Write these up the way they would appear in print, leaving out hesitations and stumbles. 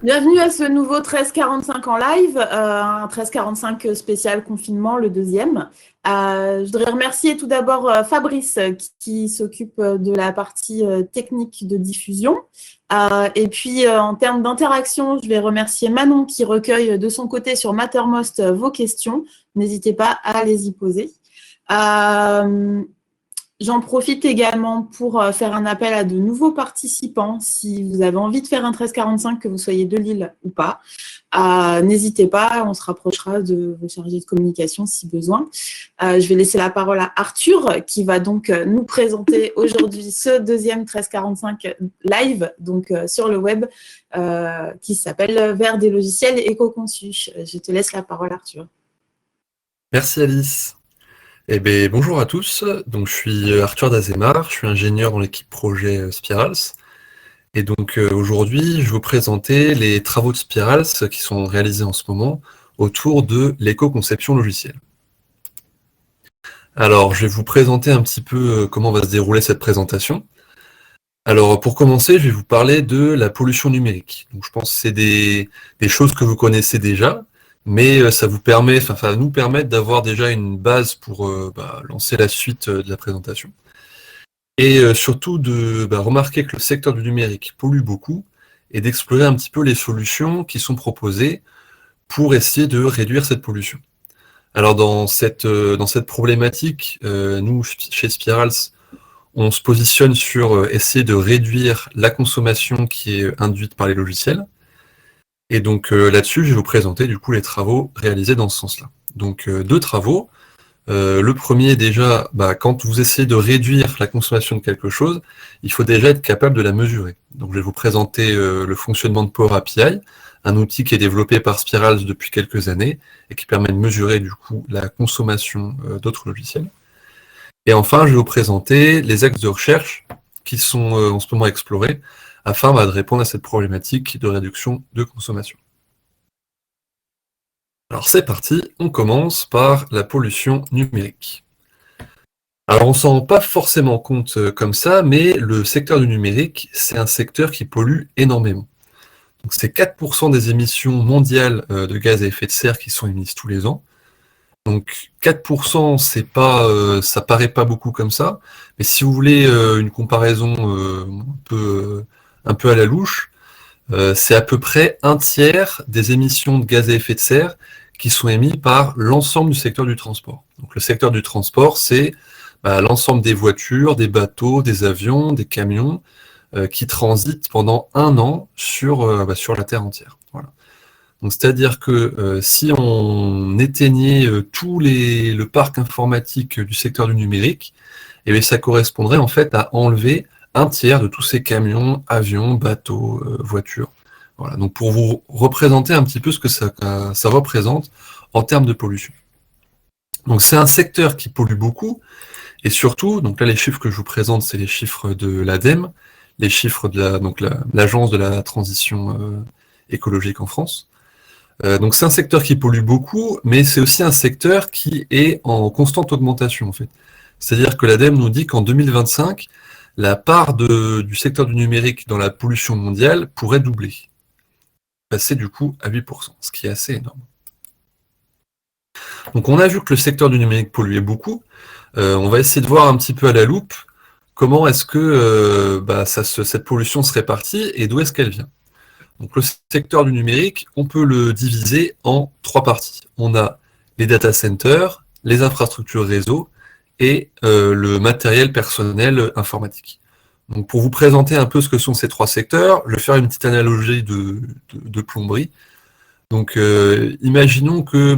Bienvenue à ce nouveau 1345 en live, un 1345 spécial confinement, le deuxième. Je voudrais remercier tout d'abord Fabrice qui s'occupe de la partie technique de diffusion. Et puis en termes d'interaction, je vais remercier Manon qui recueille de son côté sur Mattermost vos questions. N'hésitez pas à les y poser. J'en profite également pour faire un appel à de nouveaux participants. Si vous avez envie de faire un 1345, que vous soyez de Lille ou pas, n'hésitez pas, on se rapprochera de vos chargés de communication si besoin. Je vais laisser la parole à Arthur, qui va donc nous présenter aujourd'hui ce deuxième 1345 live, donc sur le web, qui s'appelle Vers des logiciels éco-conçus. Je te laisse la parole, Arthur. Merci Alice. Eh bien, bonjour à tous. Donc, je suis Arthur Dazemar, je suis ingénieur dans l'équipe projet Spirals. Et donc aujourd'hui, je vais vous présenter les travaux de Spirals qui sont réalisés en ce moment autour de l'éco-conception logicielle. Alors, je vais vous présenter un petit peu comment va se dérouler cette présentation. Alors, pour commencer, je vais vous parler de la pollution numérique. Donc, je pense que c'est des choses que vous connaissez déjà, mais ça vous permet, ça va nous permettre d'avoir déjà une base pour lancer la suite de la présentation. Et surtout de remarquer que le secteur du numérique pollue beaucoup et d'explorer un petit peu les solutions qui sont proposées pour essayer de réduire cette pollution. Alors dans cette problématique, nous, chez Spirals, on se positionne sur essayer de réduire la consommation qui est induite par les logiciels. Et donc là-dessus, je vais vous présenter du coup les travaux réalisés dans ce sens-là. Donc deux travaux. Le premier, déjà, quand vous essayez de réduire la consommation de quelque chose, il faut déjà être capable de la mesurer. Donc je vais vous présenter le fonctionnement de Power API, un outil qui est développé par Spirals depuis quelques années et qui permet de mesurer du coup la consommation d'autres logiciels. Et enfin, je vais vous présenter les axes de recherche qui sont en ce moment explorés afin de répondre à cette problématique de réduction de consommation. Alors c'est parti, on commence par la pollution numérique. Alors on ne s'en rend pas forcément compte comme ça, mais le secteur du numérique, c'est un secteur qui pollue énormément. Donc c'est 4% des émissions mondiales de gaz à effet de serre qui sont émises tous les ans. Donc 4%, c'est pas, ça paraît pas beaucoup comme ça, mais si vous voulez une comparaison un peu à la louche, c'est à peu près un tiers des émissions de gaz à effet de serre qui sont émis par l'ensemble du secteur du transport. Donc le secteur du transport, c'est l'ensemble des voitures, des bateaux, des avions, des camions qui transitent pendant un an sur la Terre entière. Voilà. Donc c'est-à-dire que si on éteignait le parc informatique du secteur du numérique, eh bien, ça correspondrait en fait à enlever un tiers de tous ces camions, avions, bateaux, voitures. Voilà, donc pour vous représenter un petit peu ce que ça représente en termes de pollution. Donc c'est un secteur qui pollue beaucoup, et surtout, donc là les chiffres que je vous présente, c'est les chiffres de l'ADEME, les chiffres de l'Agence de la transition écologique en France. Donc c'est un secteur qui pollue beaucoup, mais c'est aussi un secteur qui est en constante augmentation en fait. C'est-à-dire que l'ADEME nous dit qu'en 2025, la part du secteur du numérique dans la pollution mondiale pourrait doubler, passer du coup à 8%, ce qui est assez énorme. Donc on a vu que le secteur du numérique polluait beaucoup. On va essayer de voir un petit peu à la loupe comment est-ce que cette pollution se répartit et d'où est-ce qu'elle vient. Donc le secteur du numérique, on peut le diviser en trois parties. On a les data centers, les infrastructures réseau et le matériel personnel informatique. Donc pour vous présenter un peu ce que sont ces trois secteurs, je vais faire une petite analogie de plomberie. Donc imaginons que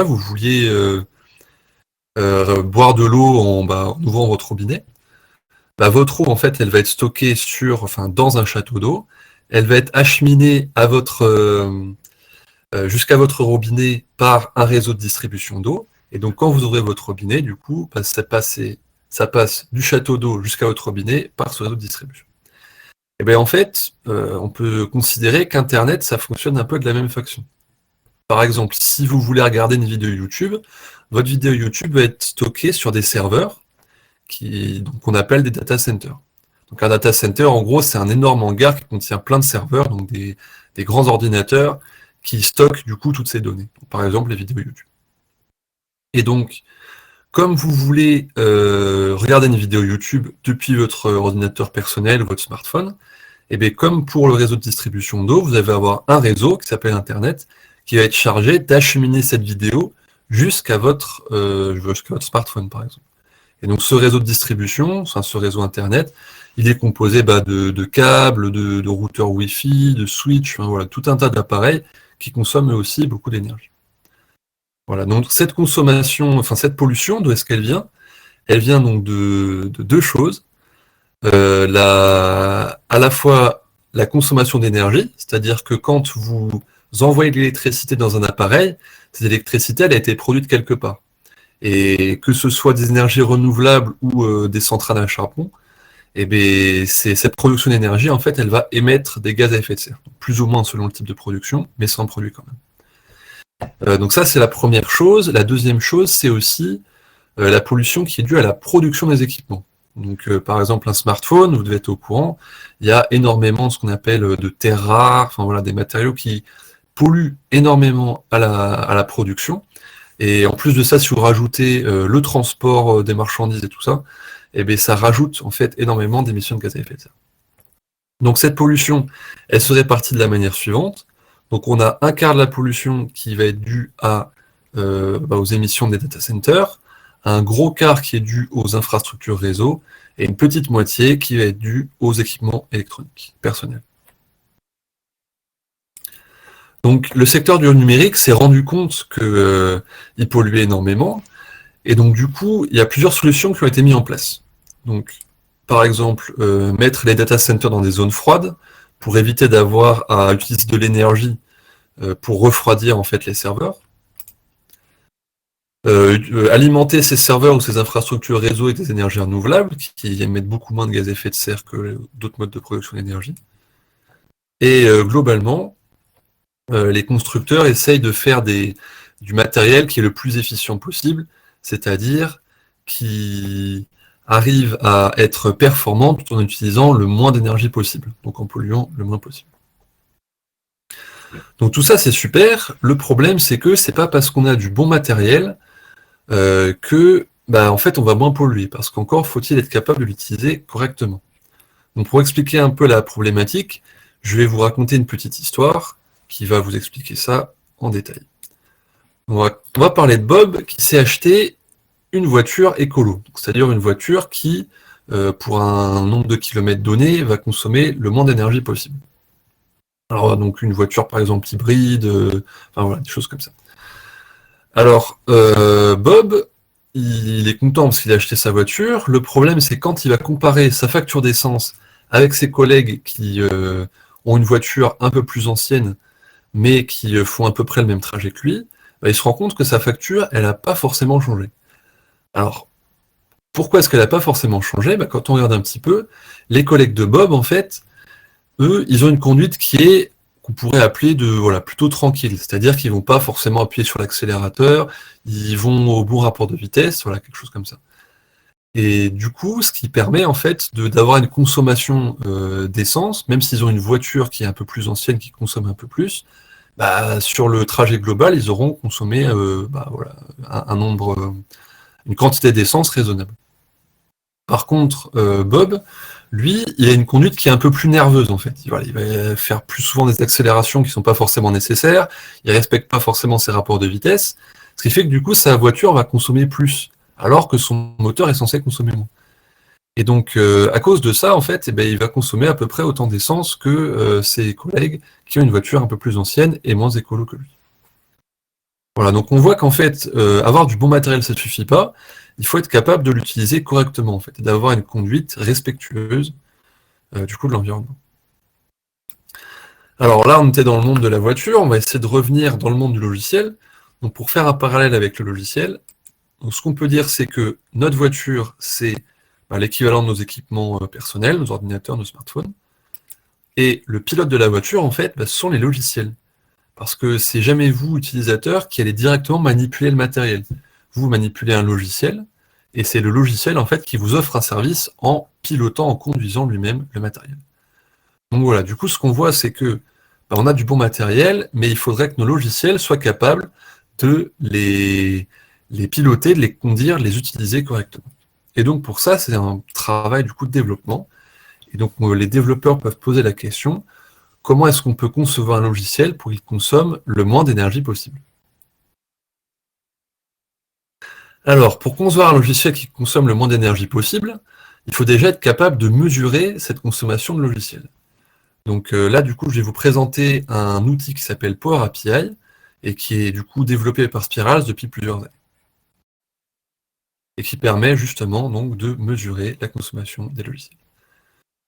vous vouliez boire de l'eau en ouvrant votre robinet. Votre eau, en fait, elle va être stockée dans un château d'eau. Elle va être acheminée jusqu'à votre robinet par un réseau de distribution d'eau. Et donc, quand vous ouvrez votre robinet, du coup, ça passe du château d'eau jusqu'à votre robinet par ce réseau de distribution. Et bien, en fait, on peut considérer qu'Internet, ça fonctionne un peu de la même façon. Par exemple, si vous voulez regarder une vidéo YouTube, votre vidéo YouTube va être stockée sur des serveurs qu'on appelle des data centers. Donc un data center, en gros, c'est un énorme hangar qui contient plein de serveurs, donc des grands ordinateurs qui stockent du coup toutes ces données. Donc, par exemple, les vidéos YouTube. Et donc, comme vous voulez regarder une vidéo YouTube depuis votre ordinateur personnel ou votre smartphone, et bien comme pour le réseau de distribution d'eau, vous allez avoir un réseau qui s'appelle Internet, qui va être chargé d'acheminer cette vidéo jusqu'à votre smartphone, par exemple. Et donc ce réseau de distribution, enfin ce réseau Internet, il est composé de câbles, de routeurs Wi-Fi, de switch, enfin, voilà, tout un tas d'appareils qui consomment eux aussi beaucoup d'énergie. Voilà, donc cette consommation, enfin cette pollution, d'où est-ce qu'elle vient? Elle vient donc de deux choses. À la fois la consommation d'énergie, c'est-à-dire que quand vous envoyez de l'électricité dans un appareil, cette électricité, elle a été produite quelque part. Et que ce soit des énergies renouvelables ou des centrales à charbon, eh bien, cette production d'énergie, en fait, elle va émettre des gaz à effet de serre. Donc, plus ou moins selon le type de production, mais ça en produit quand même. Donc ça, c'est la première chose. La deuxième chose, c'est aussi la pollution qui est due à la production des équipements. Donc, par exemple, un smartphone, vous devez être au courant, il y a énormément de ce qu'on appelle de terres rares, enfin voilà, des matériaux qui polluent énormément à la production. Et en plus de ça, si vous rajoutez le transport des marchandises et tout ça, eh bien, ça rajoute en fait énormément d'émissions de gaz à effet de serre. Donc cette pollution, elle se répartit de la manière suivante. Donc on a un quart de la pollution qui va être due aux émissions des data centers, un gros quart qui est dû aux infrastructures réseau, et une petite moitié qui va être due aux équipements électroniques personnels. Donc le secteur du numérique s'est rendu compte qu'il polluait énormément, et donc du coup, il y a plusieurs solutions qui ont été mises en place. Donc, par exemple, mettre les data centers dans des zones froides, pour éviter d'avoir à utiliser de l'énergie pour refroidir en fait les serveurs. Alimenter ces serveurs ou ces infrastructures réseau avec des énergies renouvelables, qui émettent beaucoup moins de gaz à effet de serre que d'autres modes de production d'énergie. Et globalement, les constructeurs essayent de faire du matériel qui est le plus efficient possible, c'est-à-dire qui arrive à être performant tout en utilisant le moins d'énergie possible, donc en polluant le moins possible. Donc tout ça c'est super, le problème c'est que c'est pas parce qu'on a du bon matériel que en fait on va moins polluer, parce qu'encore faut-il être capable de l'utiliser correctement. Donc pour expliquer un peu la problématique, je vais vous raconter une petite histoire qui va vous expliquer ça en détail. On va parler de Bob qui s'est acheté une voiture écolo, c'est-à-dire une voiture qui, pour un nombre de kilomètres donné, va consommer le moins d'énergie possible. Alors donc une voiture par exemple hybride, enfin voilà, des choses comme ça. Alors Bob, il est content parce qu'il a acheté sa voiture. Le problème c'est quand il va comparer sa facture d'essence avec ses collègues qui ont une voiture un peu plus ancienne, mais qui font à peu près le même trajet que lui, il se rend compte que sa facture, elle n'a pas forcément changé. Alors, pourquoi est-ce qu'elle n'a pas forcément changé? Quand on regarde un petit peu, les collègues de Bob, en fait, eux, ils ont une conduite qu'on pourrait appeler plutôt tranquille. C'est-à-dire qu'ils ne vont pas forcément appuyer sur l'accélérateur, ils vont au bon rapport de vitesse, voilà, quelque chose comme ça. Et du coup, ce qui permet en fait d'avoir une consommation d'essence, même s'ils ont une voiture qui est un peu plus ancienne, qui consomme un peu plus, sur le trajet global, ils auront consommé une quantité d'essence raisonnable. Par contre, Bob, lui, il a une conduite qui est un peu plus nerveuse en fait. Il va faire plus souvent des accélérations qui ne sont pas forcément nécessaires, il ne respecte pas forcément ses rapports de vitesse, ce qui fait que du coup, sa voiture va consommer plus, alors que son moteur est censé consommer moins. Et donc, à cause de ça, en fait, il va consommer à peu près autant d'essence que ses collègues qui ont une voiture un peu plus ancienne et moins écolo que lui. Voilà, donc on voit qu'en fait, avoir du bon matériel, ça ne suffit pas. Il faut être capable de l'utiliser correctement, en fait, et d'avoir une conduite respectueuse du coup de l'environnement. Alors là, on était dans le monde de la voiture, on va essayer de revenir dans le monde du logiciel. Donc pour faire un parallèle avec le logiciel, donc ce qu'on peut dire, c'est que notre voiture, c'est l'équivalent de nos équipements personnels, nos ordinateurs, nos smartphones. Et le pilote de la voiture, en fait, ce sont les logiciels. Parce que c'est jamais vous, utilisateur, qui allez directement manipuler le matériel. Vous manipulez un logiciel, et c'est le logiciel en fait qui vous offre un service en pilotant, en conduisant lui-même le matériel. Donc voilà, du coup ce qu'on voit c'est que on a du bon matériel, mais il faudrait que nos logiciels soient capables de les piloter, de les conduire, de les utiliser correctement. Et donc pour ça, c'est un travail du coup de développement. Et donc les développeurs peuvent poser la question, comment est-ce qu'on peut concevoir un logiciel pour qu'il consomme le moins d'énergie possible? Alors, pour concevoir un logiciel qui consomme le moins d'énergie possible, il faut déjà être capable de mesurer cette consommation de logiciel. Donc là, du coup, je vais vous présenter un outil qui s'appelle Power API et qui est du coup développé par Spirals depuis plusieurs années. Et qui permet justement donc de mesurer la consommation des logiciels.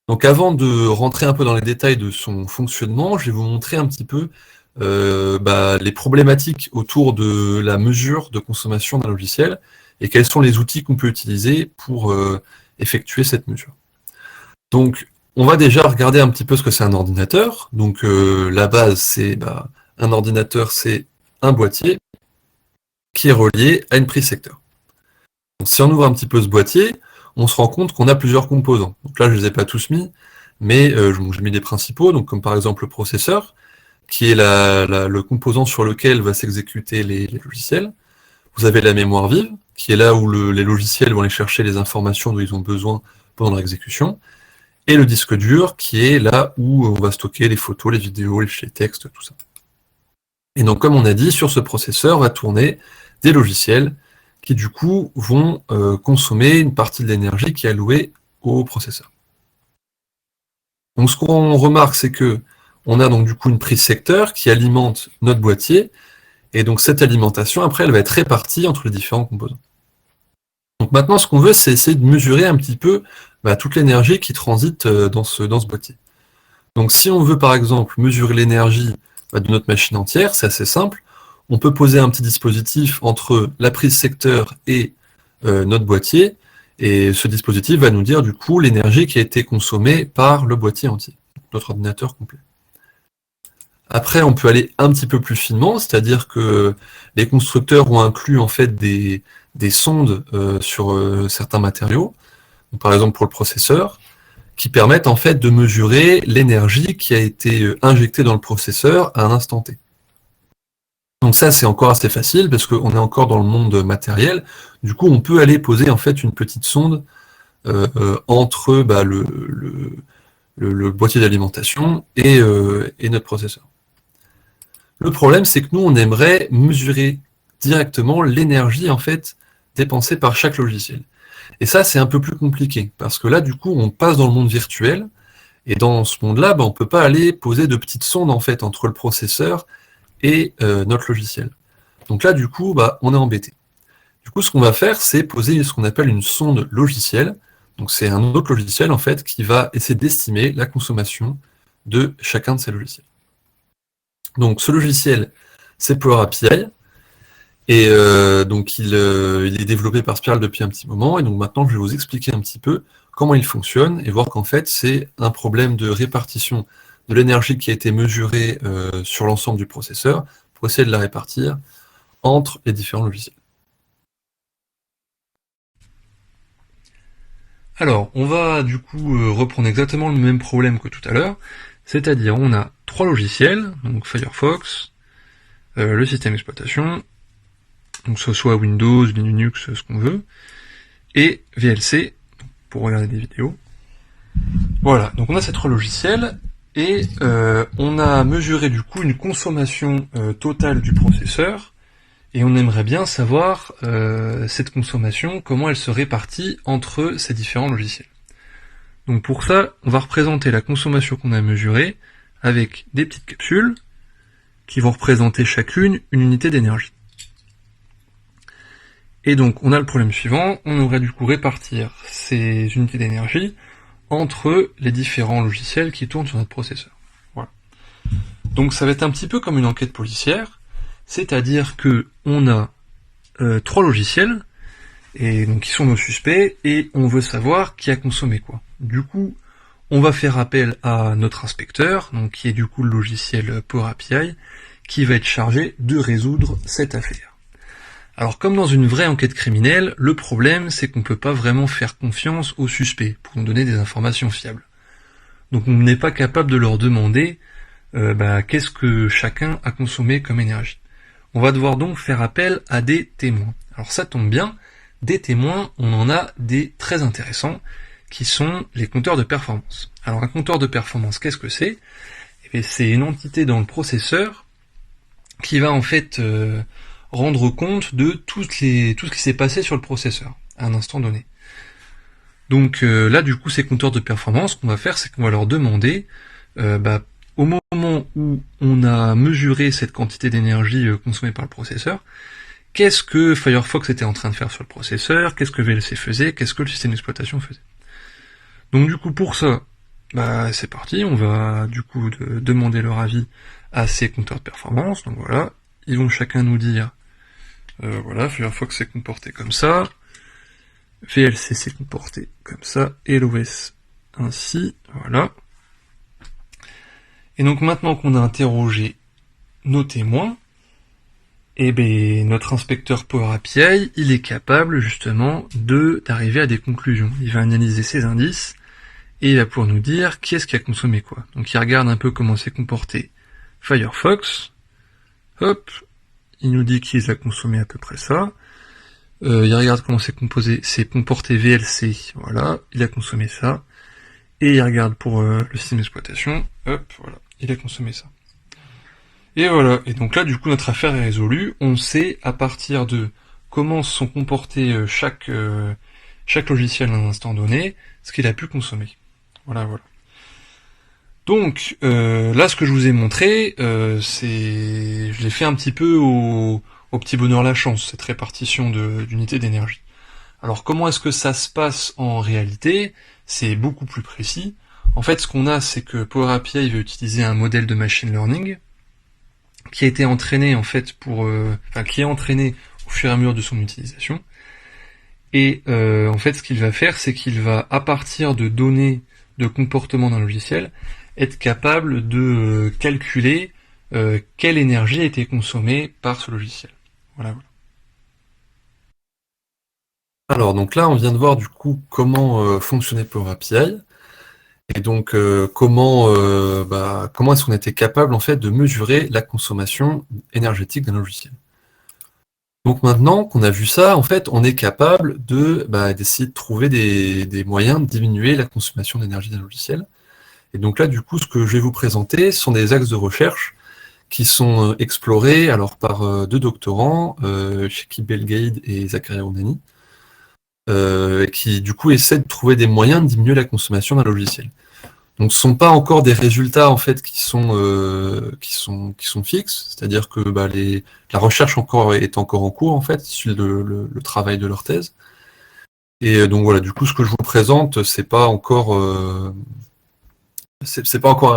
Donc avant de rentrer un peu dans les détails de son fonctionnement, je vais vous montrer un petit peu les problématiques autour de la mesure de consommation d'un logiciel et quels sont les outils qu'on peut utiliser pour effectuer cette mesure. Donc on va déjà regarder un petit peu ce que c'est un ordinateur. Donc la base c'est un ordinateur, c'est un boîtier qui est relié à une prise secteur. Donc, si on ouvre un petit peu ce boîtier, on se rend compte qu'on a plusieurs composants. Donc là, je ne les ai pas tous mis, mais j'ai mis les principaux, donc comme par exemple le processeur, qui est le composant sur lequel va s'exécuter les logiciels. Vous avez la mémoire vive, qui est là où les logiciels vont aller chercher les informations dont ils ont besoin pendant leur exécution, et le disque dur, qui est là où on va stocker les photos, les vidéos, les fichiers texte, tout ça. Et donc, comme on a dit, sur ce processeur va tourner des logiciels qui du coup vont consommer une partie de l'énergie qui est allouée au processeur. Donc ce qu'on remarque, c'est que on a donc du coup une prise secteur qui alimente notre boîtier, et donc cette alimentation, après, elle va être répartie entre les différents composants. Donc maintenant, ce qu'on veut, c'est essayer de mesurer un petit peu toute l'énergie qui transite dans ce boîtier. Donc si on veut par exemple mesurer l'énergie de notre machine entière, c'est assez simple. On peut poser un petit dispositif entre la prise secteur et notre boîtier, et ce dispositif va nous dire du coup l'énergie qui a été consommée par le boîtier entier, notre ordinateur complet. Après, on peut aller un petit peu plus finement, c'est-à-dire que les constructeurs ont inclus en fait des sondes sur certains matériaux, donc, par exemple pour le processeur, qui permettent en fait de mesurer l'énergie qui a été injectée dans le processeur à un instant T. Donc ça, c'est encore assez facile parce qu'on est encore dans le monde matériel. Du coup, on peut aller poser en fait une petite sonde entre le boîtier d'alimentation et notre processeur. Le problème, c'est que nous, on aimerait mesurer directement l'énergie en fait dépensée par chaque logiciel. Et ça, c'est un peu plus compliqué parce que là, du coup, on passe dans le monde virtuel et dans ce monde-là, on ne peut pas aller poser de petites sondes en fait entre le processeur et notre logiciel. Donc là, du coup, on est embêté. Du coup, ce qu'on va faire, c'est poser ce qu'on appelle une sonde logicielle. Donc c'est un autre logiciel, en fait, qui va essayer d'estimer la consommation de chacun de ces logiciels. Donc ce logiciel, c'est Power API, et donc il est développé par Spiral depuis un petit moment, et donc maintenant, je vais vous expliquer un petit peu comment il fonctionne, et voir qu'en fait, c'est un problème de répartition de l'énergie qui a été mesurée sur l'ensemble du processeur pour essayer de la répartir entre les différents logiciels. Alors, on va du coup reprendre exactement le même problème que tout à l'heure, c'est-à-dire on a trois logiciels, donc Firefox, le système d'exploitation, donc ce soit Windows, Linux, ce qu'on veut, et VLC, pour regarder des vidéos. Voilà, donc on a ces trois logiciels, et on a mesuré du coup une consommation totale du processeur, et on aimerait bien savoir cette consommation, comment elle se répartit entre ces différents logiciels. Donc pour ça, on va représenter la consommation qu'on a mesurée avec des petites capsules qui vont représenter chacune une unité d'énergie. Et donc on a le problème suivant, on aurait du coup répartir ces unités d'énergie entre les différents logiciels qui tournent sur notre processeur. Voilà. Donc ça va être un petit peu comme une enquête policière, c'est-à-dire que on a trois logiciels, et donc qui sont nos suspects, et on veut savoir qui a consommé quoi. Du coup, on va faire appel à notre inspecteur, donc qui est du coup le logiciel Power API, qui va être chargé de résoudre cette affaire. Alors comme dans une vraie enquête criminelle, le problème c'est qu'on ne peut pas vraiment faire confiance aux suspects pour nous donner des informations fiables. Donc on n'est pas capable de leur demander qu'est-ce que chacun a consommé comme énergie. On va devoir donc faire appel à des témoins. Alors ça tombe bien, des témoins, on en a des très intéressants, qui sont les compteurs de performance. Alors un compteur de performance, qu'est-ce que c'est ? C'est une entité dans le processeur qui va en fait rendre compte de tout ce qui s'est passé sur le processeur à un instant donné. Donc là du coup ces compteurs de performance, ce qu'on va faire c'est qu'on va leur demander au moment où on a mesuré cette quantité d'énergie consommée par le processeur, qu'est-ce que Firefox était en train de faire sur le processeur, qu'est-ce que VLC faisait, qu'est-ce que le système d'exploitation faisait. Donc du coup pour ça, c'est parti, on va du coup demander leur avis à ces compteurs de performance. Donc voilà, ils vont chacun nous dire voilà, Firefox s'est comporté comme ça, VLC s'est comporté comme ça, et l'OS ainsi, voilà. Et donc maintenant qu'on a interrogé nos témoins, notre inspecteur Power API, il est capable justement d'arriver à des conclusions. Il va analyser ces indices et il va pouvoir nous dire qui est-ce qui a consommé quoi. Donc il regarde un peu comment s'est comporté Firefox, hop, il nous dit qu'il a consommé à peu près ça. Il regarde comment s'est comporté VLC, voilà, il a consommé ça. Et il regarde pour le système d'exploitation, hop, voilà, il a consommé ça. Et voilà, et donc là du coup notre affaire est résolue, on sait à partir de comment se sont comportés chaque logiciel à un instant donné, ce qu'il a pu consommer. Voilà. Donc là ce que je vous ai montré, je l'ai fait un petit peu au petit bonheur la chance, cette répartition d'unités d'énergie. Alors comment est-ce que ça se passe en réalité ? C'est beaucoup plus précis. En fait ce qu'on a c'est que Power API va utiliser un modèle de machine learning qui a été entraîné en fait qui est entraîné au fur et à mesure de son utilisation. Et en fait ce qu'il va faire c'est qu'il va à partir de données de comportement d'un logiciel être capable de calculer quelle énergie a été consommée par ce logiciel. Voilà. Alors donc là on vient de voir du coup comment fonctionnait Power API et donc comment est-ce qu'on était capable en fait de mesurer la consommation énergétique d'un logiciel. Donc maintenant qu'on a vu ça, en fait on est capable d'essayer de trouver des moyens de diminuer la consommation d'énergie d'un logiciel. Et donc là, du coup, ce que je vais vous présenter sont des axes de recherche qui sont explorés alors par deux doctorants, Shekib Belgaïd et Zakaria Rounani, qui du coup essaient de trouver des moyens de diminuer la consommation d'un logiciel. Donc ce ne sont pas encore des résultats en fait qui sont fixes, c'est-à-dire que la recherche est encore en cours en fait, issu le travail de leur thèse. Et donc voilà, du coup, ce que je vous présente, c'est pas encore un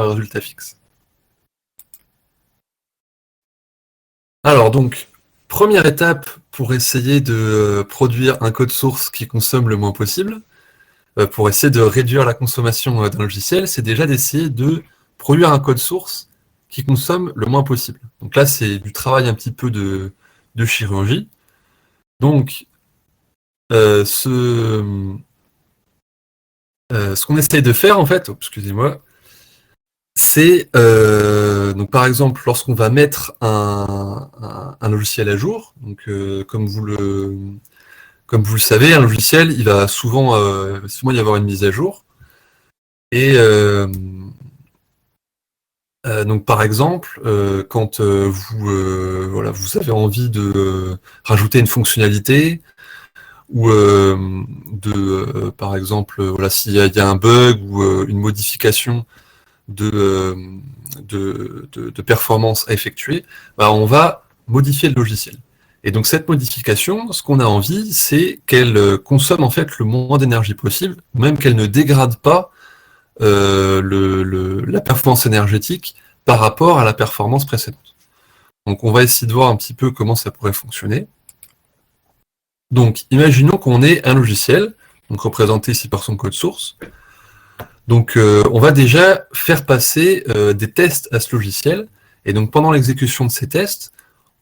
résultat fixe. Alors donc, première étape pour essayer de produire un code source qui consomme le moins possible, pour essayer de réduire la consommation d'un logiciel, c'est déjà d'essayer de produire un code source qui consomme le moins possible. Donc là, c'est du travail un petit peu de chirurgie. Donc, ce qu'on essaye de faire, en fait, excusez-moi, c'est, donc par exemple, lorsqu'on va mettre un logiciel à jour, donc comme vous le savez, un logiciel, il va souvent y avoir une mise à jour. Et donc par exemple, quand vous avez envie de rajouter une fonctionnalité, ou par exemple, s'il y a un bug ou une modification de performance à effectuer, on va modifier le logiciel. Et donc cette modification, ce qu'on a envie, c'est qu'elle consomme en fait le moins d'énergie possible, même qu'elle ne dégrade pas la performance énergétique par rapport à la performance précédente. Donc on va essayer de voir un petit peu comment ça pourrait fonctionner. Donc imaginons qu'on ait un logiciel, donc représenté ici par son code source. Donc on va déjà faire passer des tests à ce logiciel, et donc pendant l'exécution de ces tests,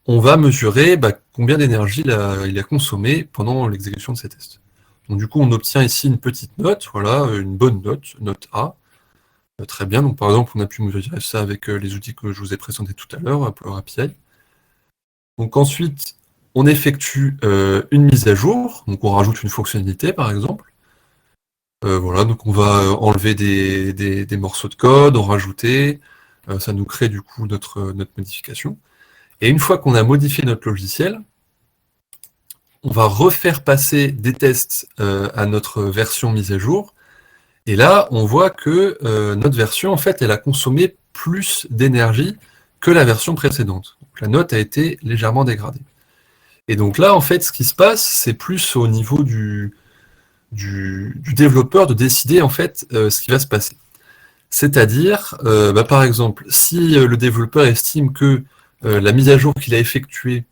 on va mesurer combien d'énergie il a consommé pendant l'exécution de ces tests. Donc du coup, on obtient ici une petite note, voilà, une bonne note, note A. Très bien, donc par exemple, on a pu mesurer ça avec les outils que je vous ai présentés tout à l'heure, Power API. Donc ensuite, on effectue une mise à jour, donc on rajoute une fonctionnalité par exemple. Voilà, donc on va enlever des morceaux de code, en rajouter, ça nous crée du coup notre modification. Et une fois qu'on a modifié notre logiciel, on va refaire passer des tests à notre version mise à jour. Et là, on voit que notre version, en fait, elle a consommé plus d'énergie que la version précédente. Donc, la note a été légèrement dégradée. Et donc là, en fait, ce qui se passe, c'est plus au niveau du développeur de décider, en fait, ce qui va se passer. C'est-à-dire, par exemple, si le développeur estime que la mise à jour qu'il a effectuée,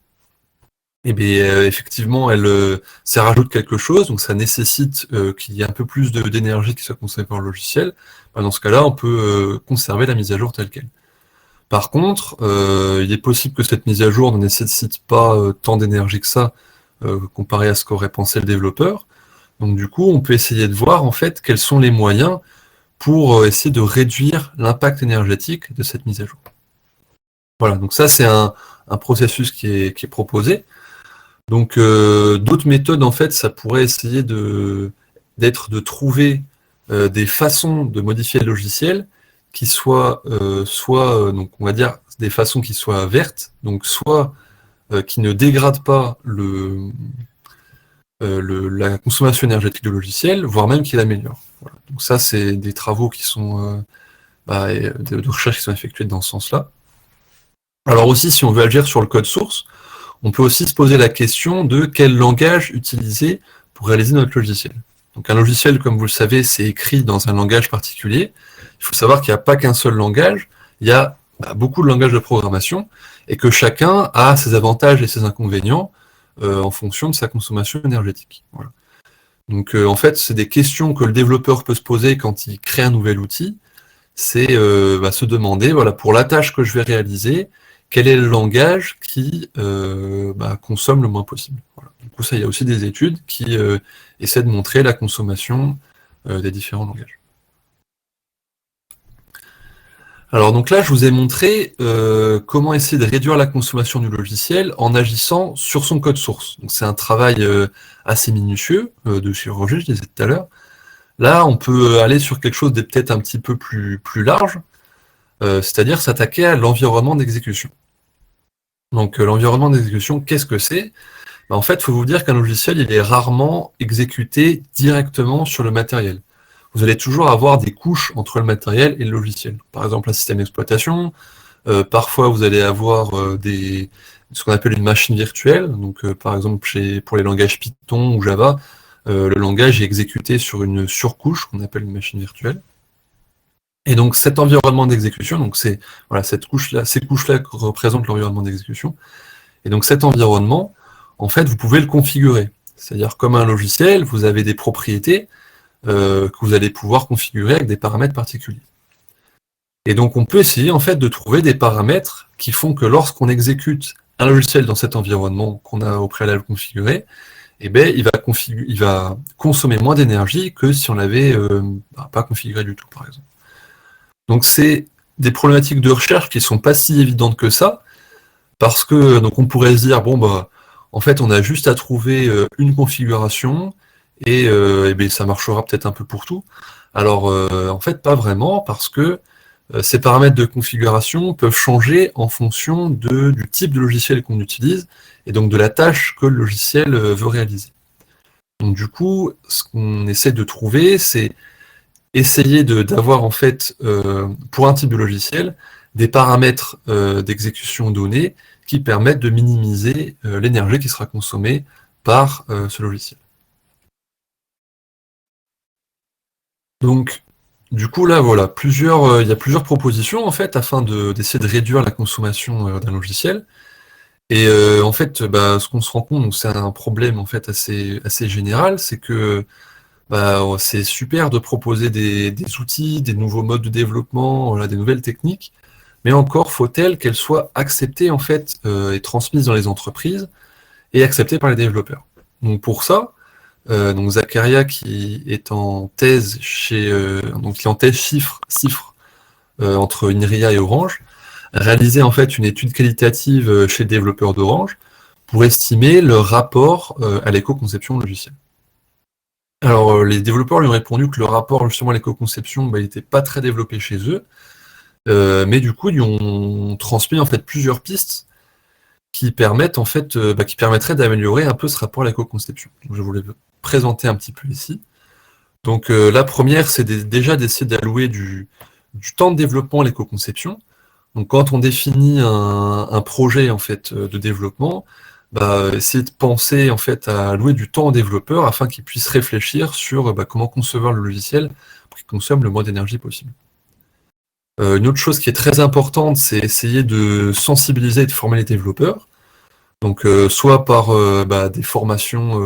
eh bien, effectivement, ça rajoute quelque chose, donc ça nécessite qu'il y ait un peu plus d'énergie qui soit consommée par le logiciel. Dans ce cas-là, on peut conserver la mise à jour telle qu'elle. Par contre, il est possible que cette mise à jour ne nécessite pas tant d'énergie que ça, comparé à ce qu'aurait pensé le développeur. Donc du coup, on peut essayer de voir en fait quels sont les moyens pour essayer de réduire l'impact énergétique de cette mise à jour. Voilà, donc ça c'est un processus qui est proposé. Donc d'autres méthodes, en fait, ça pourrait essayer de trouver des façons de modifier le logiciel qui soient donc on va dire des façons qui soient vertes, donc soit qui ne dégradent pas la consommation énergétique du logiciel, voire même qui l'améliorent. Voilà. Donc ça, c'est des travaux qui sont de recherche qui sont effectués dans ce sens-là. Alors aussi, si on veut agir sur le code source, on peut aussi se poser la question de quel langage utiliser pour réaliser notre logiciel. Donc un logiciel, comme vous le savez, c'est écrit dans un langage particulier. Il faut savoir qu'il n'y a pas qu'un seul langage, il y a beaucoup de langages de programmation, et que chacun a ses avantages et ses inconvénients en fonction de sa consommation énergétique. Voilà. Donc en fait, c'est des questions que le développeur peut se poser quand il crée un nouvel outil, c'est se demander, voilà, pour la tâche que je vais réaliser, quel est le langage qui consomme le moins possible. Voilà. Du coup, ça, il y a aussi des études qui essaient de montrer la consommation des différents langages. Alors donc là, je vous ai montré comment essayer de réduire la consommation du logiciel en agissant sur son code source. Donc c'est un travail assez minutieux de chirurgie, je disais tout à l'heure. Là, on peut aller sur quelque chose de peut-être un petit peu plus large, c'est-à-dire s'attaquer à l'environnement d'exécution. Donc l'environnement d'exécution, qu'est-ce que c'est ? En fait, il faut vous dire qu'un logiciel, il est rarement exécuté directement sur le matériel. Vous allez toujours avoir des couches entre le matériel et le logiciel. Par exemple, un système d'exploitation, parfois vous allez avoir ce qu'on appelle une machine virtuelle. Donc par exemple, pour les langages Python ou Java, le langage est exécuté sur une surcouche qu'on appelle une machine virtuelle. Et donc cet environnement d'exécution, donc c'est ces couches-là représentent l'environnement d'exécution. Et donc cet environnement, en fait, vous pouvez le configurer. C'est-à-dire comme un logiciel, vous avez des propriétés que vous allez pouvoir configurer avec des paramètres particuliers. Et donc on peut essayer en fait de trouver des paramètres qui font que lorsqu'on exécute un logiciel dans cet environnement qu'on a au préalable configuré, il va consommer moins d'énergie que si on l'avait pas configuré du tout, par exemple. Donc c'est des problématiques de recherche qui ne sont pas si évidentes que ça, parce que donc on pourrait se dire, en fait on a juste à trouver une configuration, et ça marchera peut-être un peu pour tout. Alors en fait pas vraiment, parce que ces paramètres de configuration peuvent changer en fonction du type de logiciel qu'on utilise, et donc de la tâche que le logiciel veut réaliser. Donc du coup, ce qu'on essaie de trouver, c'est essayer d'avoir en fait, pour un type de logiciel, des paramètres d'exécution donnés qui permettent de minimiser l'énergie qui sera consommée par ce logiciel. Donc, du coup, là, voilà, il y a plusieurs propositions, en fait, afin d'essayer de réduire la consommation d'un logiciel. Et en fait, ce qu'on se rend compte, c'est un problème en fait assez général, c'est que c'est super de proposer des outils, des nouveaux modes de développement, voilà, des nouvelles techniques, mais encore faut-elle qu'elle soit acceptée en fait et transmise dans les entreprises et acceptée par les développeurs. Donc pour ça, donc Zacharia qui est en thèse donc qui est en thèse cifre entre INRIA et Orange, a réalisé en fait une étude qualitative chez les développeurs d'Orange pour estimer leur rapport à l'éco-conception logicielle. Alors les développeurs lui ont répondu que le rapport justement à l'éco-conception, il n'était pas très développé chez eux, mais du coup ils ont transmis en fait plusieurs pistes qui permettent en fait, qui permettraient d'améliorer un peu ce rapport à l'éco-conception. Je voulais présenter un petit peu ici. Donc la première, c'est déjà d'essayer d'allouer du temps de développement à l'éco-conception. Donc quand on définit un projet en fait de développement, essayer de penser en fait à allouer du temps aux développeurs afin qu'ils puissent réfléchir sur comment concevoir le logiciel pour qu'il consomme le moins d'énergie possible. Une autre chose qui est très importante, c'est essayer de sensibiliser et de former les développeurs. Donc soit par des formations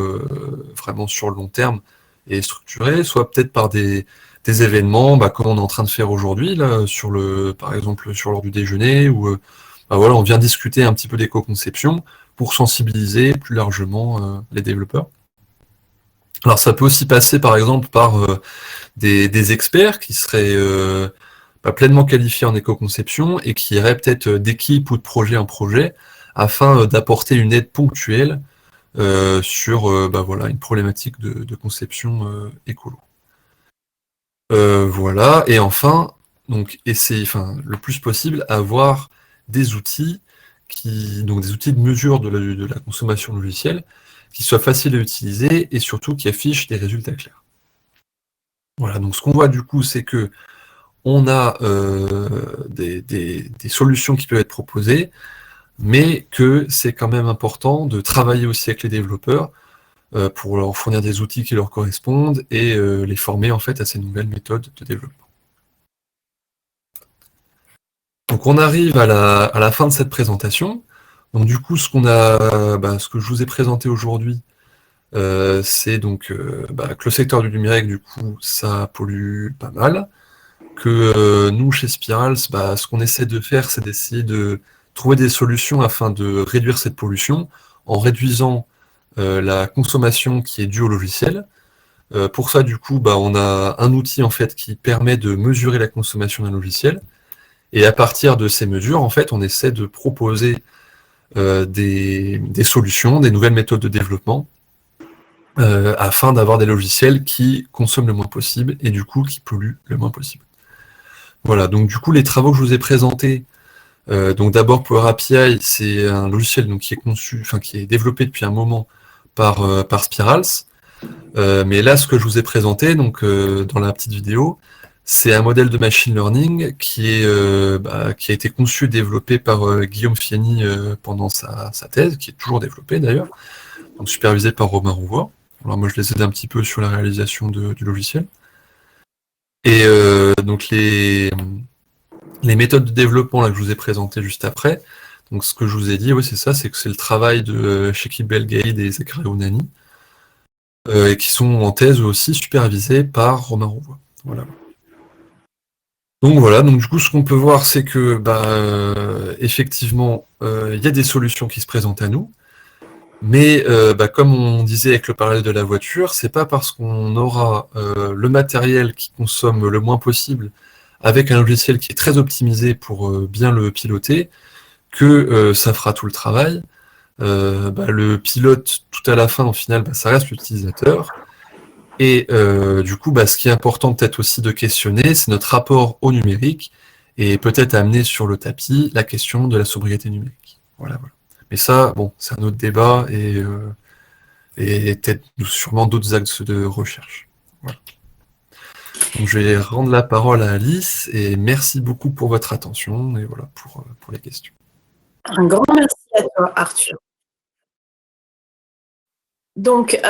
vraiment sur le long terme et structurées, soit peut-être par des événements, comme on est en train de faire aujourd'hui, là, par exemple sur l'heure du déjeuner, où voilà, on vient discuter un petit peu d'éco-conception pour sensibiliser plus largement les développeurs. Alors ça peut aussi passer par exemple par des experts qui seraient pleinement qualifiés en éco-conception et qui iraient peut-être d'équipe ou de projet en projet afin d'apporter une aide ponctuelle sur voilà, une problématique de conception écolo. Voilà, et enfin, donc essayer, le plus possible, avoir des outils donc des outils de mesure de la consommation logicielle qui soient faciles à utiliser et surtout qui affichent des résultats clairs. Voilà, donc ce qu'on voit du coup, c'est que on a des solutions qui peuvent être proposées, mais que c'est quand même important de travailler aussi avec les développeurs pour leur fournir des outils qui leur correspondent et les former en fait à ces nouvelles méthodes de développement. Donc on arrive à la fin de cette présentation. Donc du coup, ce que je vous ai présenté aujourd'hui, c'est donc que le secteur du numérique, du coup, ça pollue pas mal. Que nous, chez Spirals, ce qu'on essaie de faire, c'est d'essayer de trouver des solutions afin de réduire cette pollution en réduisant la consommation qui est due au logiciel. Pour ça, du coup, on a un outil en fait qui permet de mesurer la consommation d'un logiciel. Et à partir de ces mesures, en fait, on essaie de proposer des solutions, des nouvelles méthodes de développement afin d'avoir des logiciels qui consomment le moins possible et du coup qui polluent le moins possible. Voilà, donc du coup les travaux que je vous ai présentés, donc d'abord Power API, c'est un logiciel donc, qui est développé depuis un moment par Spirals. Mais là, ce que je vous ai présenté donc, dans la petite vidéo, c'est un modèle de machine learning qui a été conçu et développé par Guillaume Fieni pendant sa thèse, qui est toujours développé d'ailleurs, donc supervisé par Romain Rouvois. Alors moi, je les aide un petit peu sur la réalisation du logiciel. Et donc les méthodes de développement là, que je vous ai présentées juste après, donc ce que je vous ai dit, c'est ça, c'est que c'est le travail de Shekib Belgaïd et Zacharia Ounani, et qui sont en thèse aussi supervisés par Romain Rouvois. Voilà. Donc voilà, donc du coup ce qu'on peut voir c'est que effectivement il y a des solutions qui se présentent à nous, mais comme on disait avec le parallèle de la voiture, c'est pas parce qu'on aura le matériel qui consomme le moins possible avec un logiciel qui est très optimisé pour bien le piloter que ça fera tout le travail. Le pilote tout à la fin au final ça reste l'utilisateur. Et du coup, ce qui est important peut-être aussi de questionner, c'est notre rapport au numérique et peut-être amener sur le tapis la question de la sobriété numérique. Voilà. Mais ça, bon, c'est un autre débat et peut-être sûrement d'autres axes de recherche. Voilà. Donc, je vais rendre la parole à Alice et merci beaucoup pour votre attention et voilà pour les questions. Un grand merci à toi, Arthur. Donc,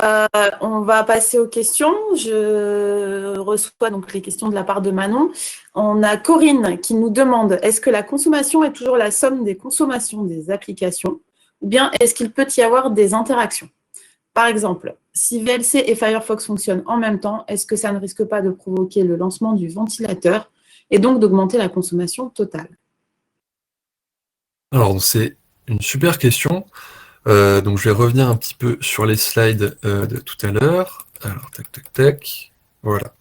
on va passer aux questions. Je reçois donc les questions de la part de Manon. On a Corinne qui nous demande, est-ce que la consommation est toujours la somme des consommations des applications ou bien est-ce qu'il peut y avoir des interactions? Par exemple, si VLC et Firefox fonctionnent en même temps, est-ce que ça ne risque pas de provoquer le lancement du ventilateur et donc d'augmenter la consommation totale? Alors, c'est une super question. Donc, je vais revenir un petit peu sur les slides de tout à l'heure. Alors, tac, tac, tac. Voilà.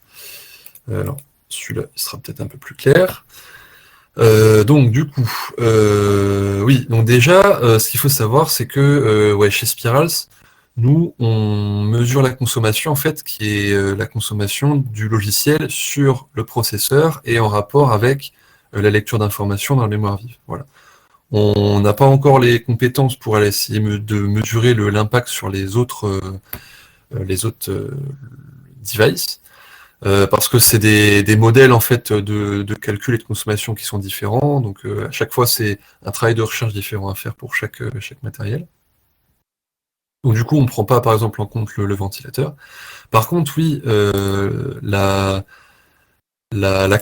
Alors, celui-là, il sera peut-être un peu plus clair. Donc, du coup, oui. Donc déjà, ce qu'il faut savoir, c'est que ouais, chez Spirals, nous, on mesure la consommation, en fait, qui est la consommation du logiciel sur le processeur et en rapport avec la lecture d'informations dans la mémoire vive. Voilà. On n'a pas encore les compétences pour aller essayer de mesurer l'impact sur les autres devices, parce que c'est des modèles en fait de calcul et de consommation qui sont différents. Donc à chaque fois, c'est un travail de recherche différent à faire pour chaque matériel. Donc du coup, on ne prend pas par exemple en compte le ventilateur. Par contre, oui, la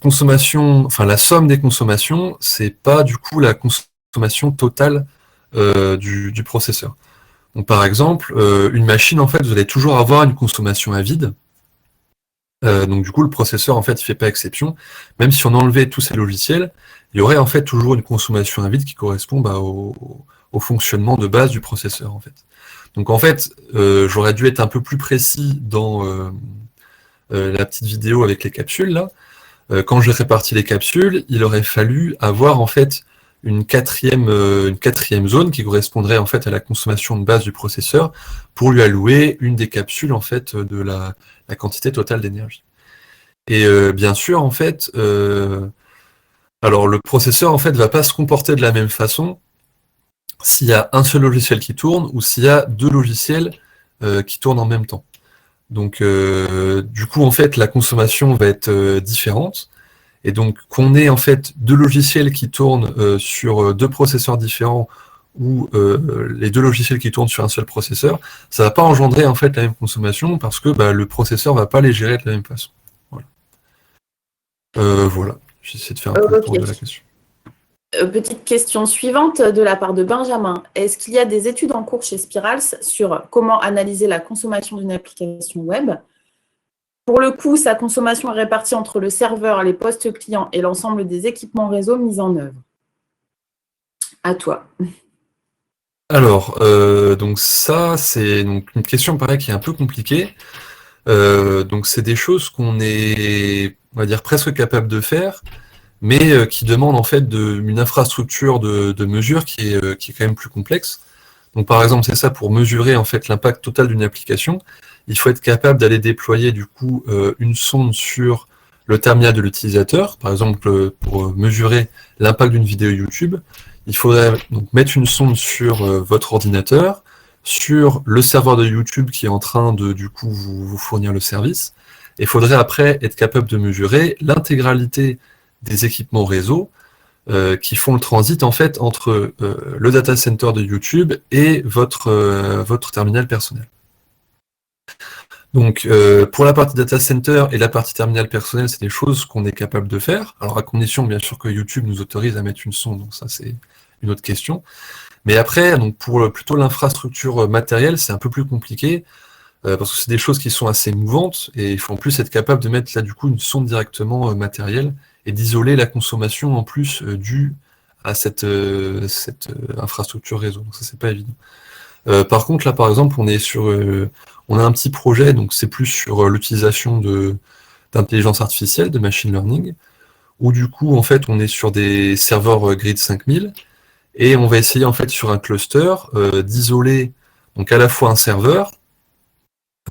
consommation, enfin la somme des consommations, c'est pas du coup la consommation totale du processeur. Donc par exemple, une machine, en fait, vous allez toujours avoir une consommation à vide. Donc du coup, le processeur, en fait, il fait pas exception. Même si on enlevait tous ces logiciels, il y aurait en fait toujours une consommation à vide qui correspond au fonctionnement de base du processeur, en fait. Donc en fait, j'aurais dû être un peu plus précis dans la petite vidéo avec les capsules là. Quand j'ai réparti les capsules, il aurait fallu avoir en fait une quatrième zone qui correspondrait en fait à la consommation de base du processeur pour lui allouer une des capsules en fait de la quantité totale d'énergie. Et bien sûr en fait, alors le processeur en fait va pas se comporter de la même façon s'il y a un seul logiciel qui tourne ou s'il y a deux logiciels qui tournent en même temps. Donc du coup en fait la consommation va être différente. Et donc, qu'on ait en fait deux logiciels qui tournent sur deux processeurs différents ou les deux logiciels qui tournent sur un seul processeur, ça ne va pas engendrer en fait la même consommation parce que le processeur ne va pas les gérer de la même façon. Voilà. Voilà. J'essaie de faire un peu le tour de la Ok. question. Petite question suivante de la part de Benjamin. Est-ce qu'il y a des études en cours chez Spirals sur comment analyser la consommation d'une application web? Pour le coup, sa consommation est répartie entre le serveur, les postes clients et l'ensemble des équipements réseau mis en œuvre. À toi. Alors, donc ça, c'est donc une question pareil qui est un peu compliquée. Donc c'est des choses qu'on est, on va dire, presque capable de faire, mais qui demandent en fait une infrastructure de mesure qui est quand même plus complexe. Donc par exemple, c'est ça, pour mesurer en fait l'impact total d'une application, il faut être capable d'aller déployer du coup une sonde sur le terminal de l'utilisateur. Par exemple, pour mesurer l'impact d'une vidéo YouTube, il faudrait donc mettre une sonde sur votre ordinateur, sur le serveur de YouTube qui est en train de du coup vous fournir le service. Et il faudrait après être capable de mesurer l'intégralité des équipements réseau qui font le transit en fait entre le data center de YouTube et votre terminal personnel. Donc pour la partie data center et la partie terminal personnel, c'est des choses qu'on est capable de faire. Alors à condition bien sûr que YouTube nous autorise à mettre une sonde, donc ça c'est une autre question. Mais après, donc pour plutôt l'infrastructure matérielle, c'est un peu plus compliqué parce que c'est des choses qui sont assez mouvantes et il faut en plus être capable de mettre là du coup une sonde directement matérielle et d'isoler la consommation en plus due à cette infrastructure réseau. Donc ça c'est pas évident. Par contre là par exemple on a un petit projet, donc c'est plus sur l'utilisation d'intelligence artificielle, de machine learning, où du coup en fait on est sur des serveurs Grid 5000 et on va essayer en fait sur un cluster d'isoler donc à la fois un serveur,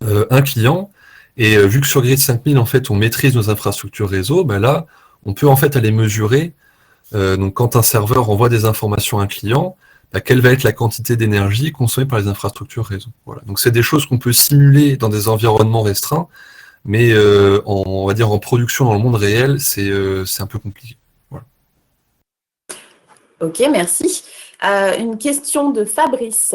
un client, et vu que sur Grid 5000 en fait on maîtrise nos infrastructures réseau, là on peut en fait aller mesurer donc quand un serveur envoie des informations à un client, quelle va être la quantité d'énergie consommée par les infrastructures réseau. Voilà. Donc c'est des choses qu'on peut simuler dans des environnements restreints, mais on va dire en production dans le monde réel, c'est un peu compliqué. Voilà. Ok, merci. Une question de Fabrice.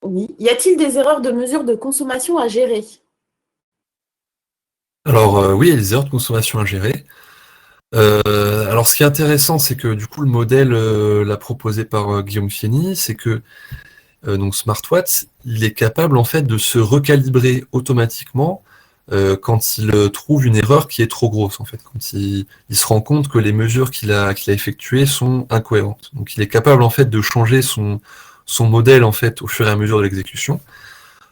Oui. Y a-t-il des erreurs de mesure de consommation à gérer? Alors oui, il y a des erreurs de consommation à gérer. Alors ce qui est intéressant, c'est que du coup le modèle là proposé par Guillaume Fieny, c'est que donc SmartWatts, il est capable en fait de se recalibrer automatiquement quand il trouve une erreur qui est trop grosse, en fait, quand il se rend compte que les mesures qu'il a effectuées sont incohérentes. Donc il est capable en fait de changer son modèle en fait au fur et à mesure de l'exécution.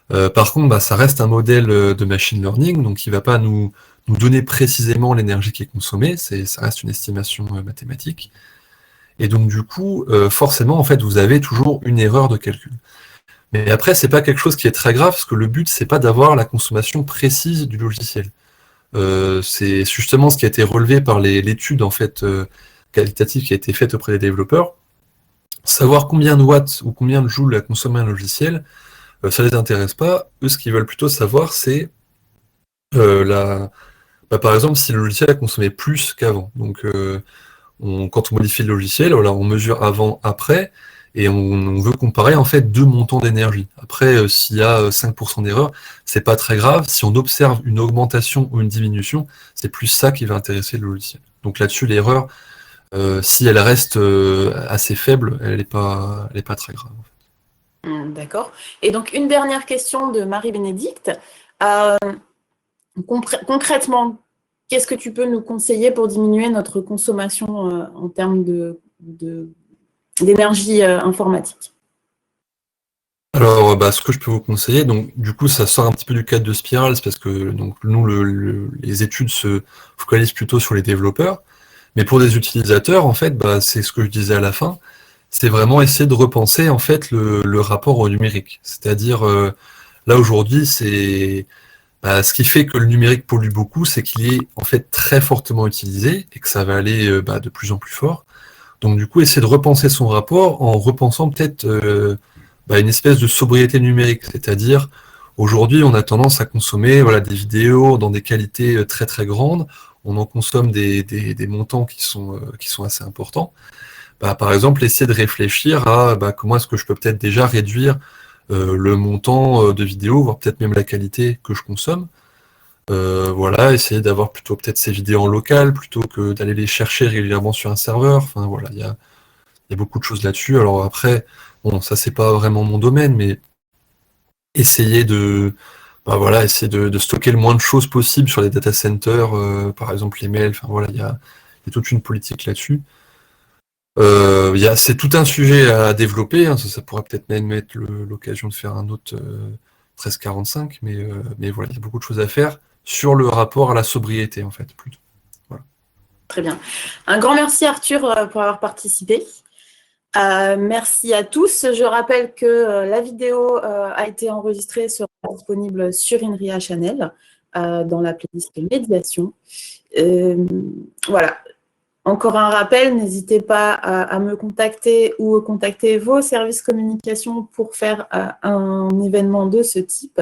Par contre, ça reste un modèle de machine learning, donc il ne va pas nous donner précisément l'énergie qui est consommée, ça reste une estimation mathématique. Et donc du coup, forcément, en fait, vous avez toujours une erreur de calcul. Mais après, c'est pas quelque chose qui est très grave, parce que le but, c'est pas d'avoir la consommation précise du logiciel. C'est justement ce qui a été relevé par l'étude en fait qualitative qui a été faite auprès des développeurs. Savoir combien de watts ou combien de joules a consommé un logiciel, ça les intéresse pas. Eux, ce qu'ils veulent plutôt savoir, c'est par exemple, si le logiciel a consommé plus qu'avant. Donc, quand on modifie le logiciel, voilà, on mesure avant, après, et on veut comparer en fait deux montants d'énergie. Après, s'il y a 5% d'erreur, c'est pas très grave. Si on observe une augmentation ou une diminution, c'est plus ça qui va intéresser le logiciel. Donc là-dessus, l'erreur, si elle reste assez faible, elle n'est pas très grave. D'accord. Et donc, une dernière question de Marie-Bénédicte. Concrètement, qu'est-ce que tu peux nous conseiller pour diminuer notre consommation en termes d'énergie informatique? Alors, ce que je peux vous conseiller, donc du coup, ça sort un petit peu du cadre de Spiral, c'est parce que donc nous, les études se focalisent plutôt sur les développeurs, mais pour des utilisateurs, en fait, c'est ce que je disais à la fin, c'est vraiment essayer de repenser en fait le rapport au numérique. C'est-à-dire, là aujourd'hui, ce qui fait que le numérique pollue beaucoup, c'est qu'il est en fait très fortement utilisé et que ça va aller de plus en plus fort. Donc du coup, essayer de repenser son rapport en repensant peut-être une espèce de sobriété numérique. C'est-à-dire, aujourd'hui, on a tendance à consommer des vidéos dans des qualités très très grandes. On en consomme des montants qui sont assez importants. Par exemple, essayer de réfléchir à comment est-ce que je peux peut-être déjà réduire le montant de vidéos, voire peut-être même la qualité que je consomme. Voilà, essayer d'avoir plutôt peut-être ces vidéos en local plutôt que d'aller les chercher régulièrement sur un serveur. Enfin voilà, il y a beaucoup de choses là-dessus. Alors après, bon, ça c'est pas vraiment mon domaine, mais essayer essayer de stocker le moins de choses possible sur les data centers, par exemple les mails. Enfin voilà, il y a toute une politique là-dessus. C'est tout un sujet à développer, hein, ça pourrait peut-être même être l'occasion de faire un autre 1345, mais voilà, il y a beaucoup de choses à faire sur le rapport à la sobriété, en fait, plutôt. Voilà. Très bien. Un grand merci, Arthur, pour avoir participé. Merci à tous. Je rappelle que la vidéo a été enregistrée, sera disponible sur INRIA Channel, dans la playlist médiation. Voilà. Encore un rappel, n'hésitez pas à me contacter ou contacter vos services communication pour faire un événement de ce type.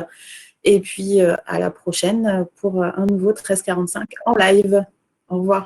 Et puis, à la prochaine pour un nouveau 1345 en live. Au revoir.